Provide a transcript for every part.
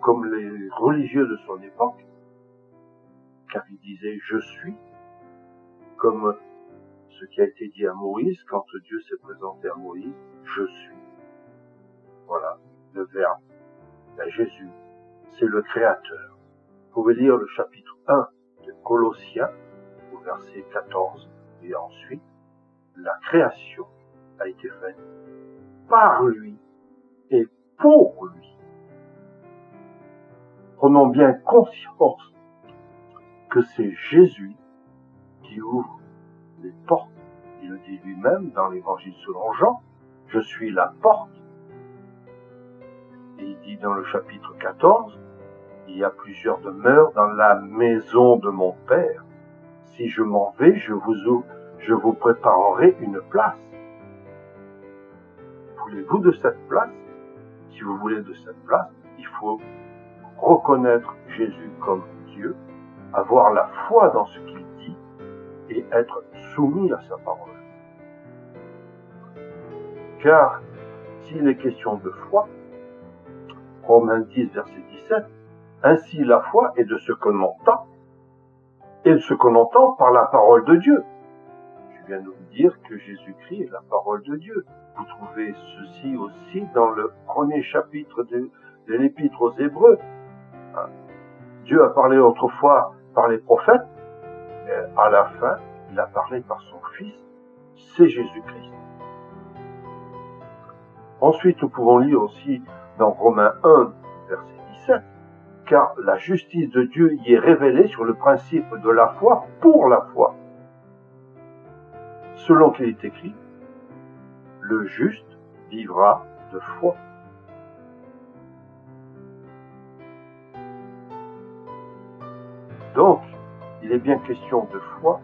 comme les religieux de son époque, car il disait « je suis », comme ce qui a été dit à Moïse quand Dieu s'est présenté à Moïse, « je suis ». Voilà, le Verbe, Jésus, c'est le Créateur. Vous pouvez lire le chapitre 1 de Colossiens, au verset 14, et ensuite, la création a été faite par lui et pour lui. Prenons bien conscience que c'est Jésus qui ouvre les portes. Il le dit lui-même dans l'évangile selon Jean, « Je suis la porte ». Et il dit dans le chapitre 14, « Il y a plusieurs demeures dans la maison de mon Père. Si je m'en vais, je vous préparerai une place. » Voulez-vous de cette place? Si vous voulez de cette place, il faut reconnaître Jésus comme Dieu, avoir la foi dans ce qu'il dit et être soumis à sa parole. Car s'il est question de foi, Romains 10, verset 17, « Ainsi la foi est de ce que l'on entend, et de ce que l'on entend par la parole de Dieu. » Je viens de vous dire que Jésus-Christ est la parole de Dieu. Vous trouvez ceci aussi dans le premier chapitre de l'Épître aux Hébreux. Dieu a parlé autrefois par les prophètes, mais à la fin, il a parlé par son Fils, c'est Jésus-Christ. Ensuite, nous pouvons lire aussi dans Romains 1, verset 17, « Car la justice de Dieu y est révélée sur le principe de la foi pour la foi. Selon qu'il est écrit, le juste vivra de foi. » Donc, il est bien question de foi,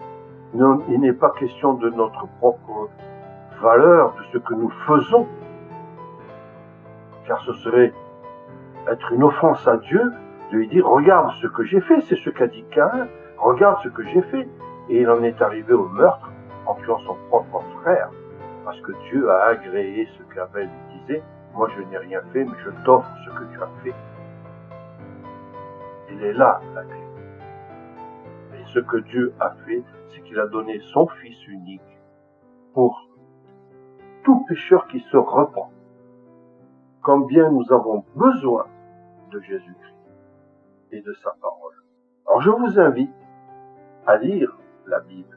il n'est pas question de notre propre valeur, de ce que nous faisons, car ce serait être une offense à Dieu de lui dire « Regarde ce que j'ai fait », c'est ce qu'a dit Caïn, « Regarde ce que j'ai fait ». Et il en est arrivé au meurtre en tuant son propre frère, parce que Dieu a agréé ce qu'Abel lui disait « Moi je n'ai rien fait, mais je t'offre ce que tu as fait ». Il est là la clé. Et ce que Dieu a fait, c'est qu'il a donné son Fils unique pour tout pécheur qui se repent. Combien nous avons besoin de Jésus-Christ et de sa parole. Alors je vous invite à lire la Bible,